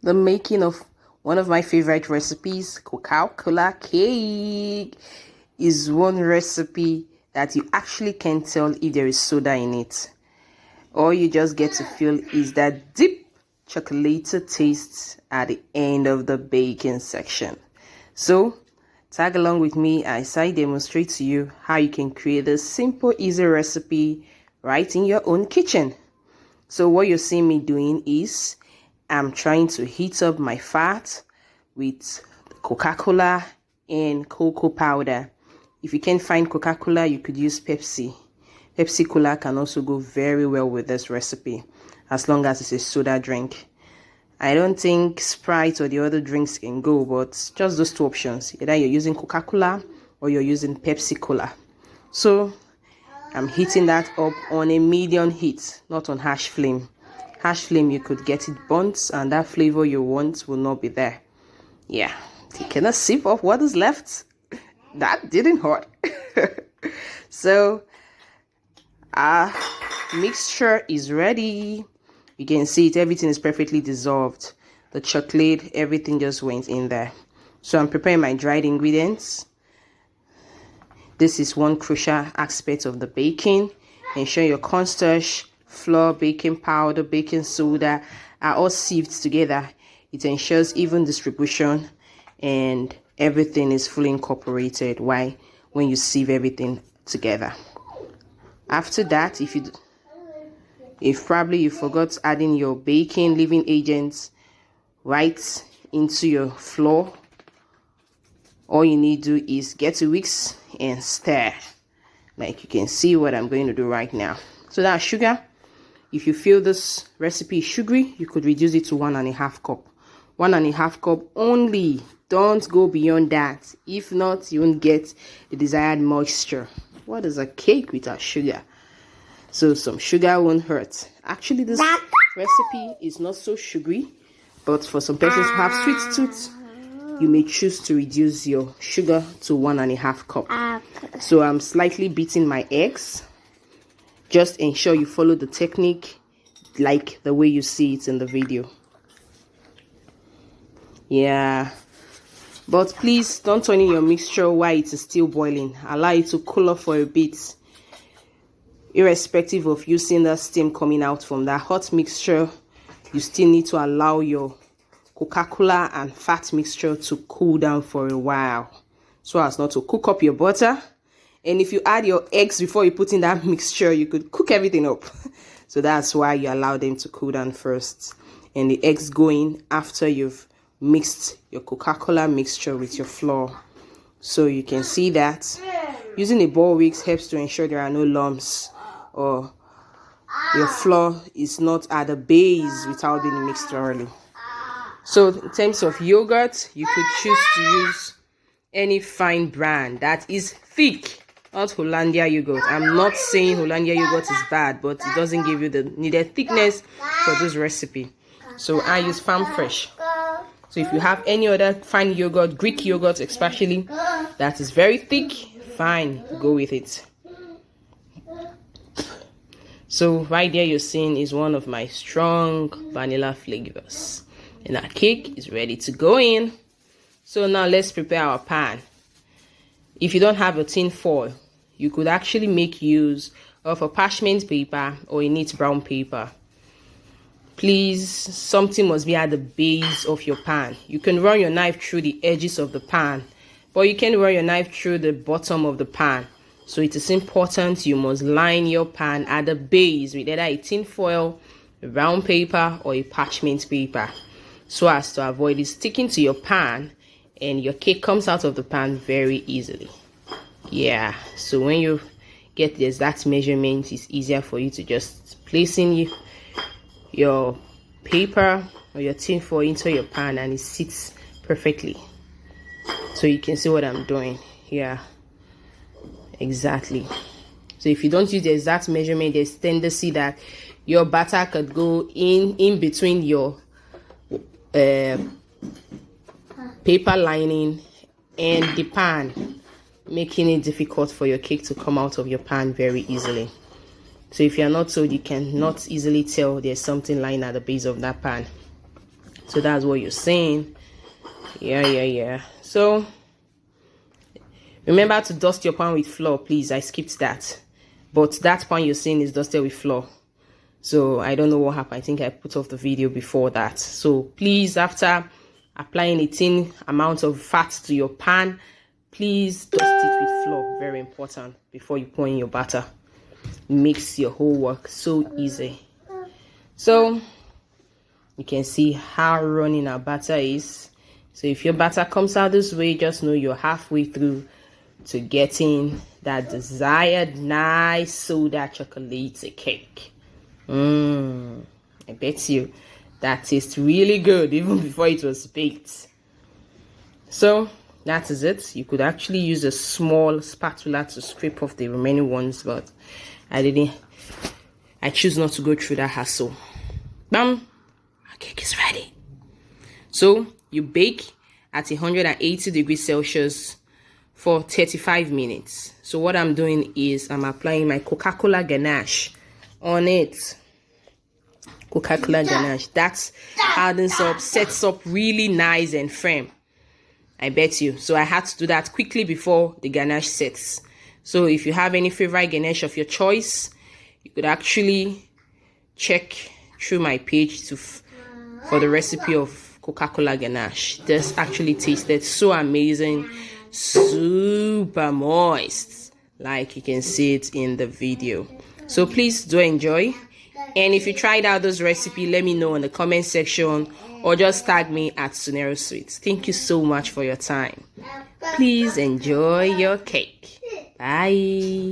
The making of one of my favorite recipes, Coca-Cola cake, is one recipe that you actually can tell if there is soda in it. All you just get to feel is that deep chocolated taste at the end of the baking section. So, tag along with me as I demonstrate to you how you can create this simple, easy recipe right in your own kitchen. So what you're seeing me doing is I'm trying to heat up my fat with Coca-Cola and cocoa powder. If you can't find Coca-Cola, you could use Pepsi. Pepsi Cola can also go very well with this recipe, as long as it's a soda drink. I don't think Sprite or the other drinks can go, but just those two options. Either you're using Coca-Cola or you're using Pepsi Cola. So I'm heating that up on a medium heat, not on harsh flame. Harsh flame, you could get it burnt and that flavor you want will not be there. Yeah, taking a sip of what is left. That didn't hurt. So our mixture is ready. You can see it, everything is perfectly dissolved. The chocolate, everything just went in there. So I'm preparing my dried ingredients. This is one crucial aspect of the baking. Ensure your cornstarch, flour, baking powder, baking soda are all sieved together. It ensures even distribution and everything is fully incorporated when you sieve everything together. After that, if probably you forgot adding your baking leaving agents right into your flour, all you need to do is get to whisk and stir. Like you can see what I'm going to do right now. So that's sugar. If you feel this recipe is sugary, you could reduce it to 1.5 cup. 1.5 cup only. Don't go beyond that. If not, you won't get the desired moisture. What is a cake without sugar? So some sugar won't hurt. Actually, this recipe is not so sugary, but for some persons who have sweet tooth, you may choose to reduce your sugar to 1.5 cup. So I'm slightly beating my eggs. Just ensure you follow the technique like the way you see it in the video. Yeah. But please don't turn in your mixture while it is still boiling. Allow it to cool off for a bit. Irrespective of you seeing the steam coming out from that hot mixture, you still need to allow your Coca-Cola and fat mixture to cool down for a while, so as not to cook up your butter. And if you add your eggs before you put in that mixture, you could cook everything up. So that's why you allow them to cool down first, and the eggs go in after you've mixed your Coca-Cola mixture with your flour. So you can see that using a ball whisk helps to ensure there are no lumps or your flour is not at the base without being mixed thoroughly. So in terms of yogurt, you could choose to use any fine brand that is thick, not Hollandia yogurt. I'm not saying Hollandia yogurt is bad, but it doesn't give you the needed thickness for this recipe. So I use Farm Fresh. So if you have any other fine yogurt, Greek yogurt especially, that is very thick, fine, go with it. So right there you're seeing is one of my strong vanilla flavors. And our cake is ready to go in. So now let's prepare our pan. If you don't have a tin foil, you could actually make use of a parchment paper or a neat brown paper. Please, something must be at the base of your pan. You can run your knife through the edges of the pan, but you can run your knife through the bottom of the pan. So it is important you must line your pan at the base with either a tin foil, a brown paper, or a parchment paper, so as to avoid it sticking to your pan and your cake comes out of the pan very easily. Yeah, so when you get the exact measurement, it's easier for you to just place in your paper or your tin foil into your pan and it sits perfectly. So you can see what I'm doing. Yeah, exactly. So if you don't use the exact measurement, there's tendency that your batter could go in between your paper lining and the pan, making it difficult for your cake to come out of your pan very easily. So if you're not told, you cannot easily tell there's something lying at the base of that pan. So that's what you're saying. Yeah. So remember to dust your pan with flour, please. I skipped that. But that pan you're seeing is dusted with flour. So I don't know what happened. I think I put off the video before that. So please, after applying a thin amount of fat to your pan, please dust it with flour. Very important before you pour in your batter. It makes your whole work so easy. So you can see how running our batter is. So if your batter comes out this way, just know you're halfway through to getting that desired nice soda chocolate cake. I bet you that tastes really good even before it was baked. So that is it. You could actually use a small spatula to scrape off the remaining ones, but I choose not to go through that hassle. Bam! Our cake is ready. So you bake at 180 degrees Celsius for 35 minutes. So what I'm doing is I'm applying my Coca-Cola ganache on it. Coca-Cola ganache. That hardens up, sets up really nice and firm. I bet you. So I had to do that quickly before the ganache sets. So if you have any favorite ganache of your choice, you could actually check through my page for the recipe of Coca-Cola ganache. This actually tasted so amazing, super moist, like you can see it in the video. So please do enjoy. And if you tried out this recipe, let me know in the comment section or just tag me at Sunero Sweets. Thank you so much for your time. Please enjoy your cake. Bye.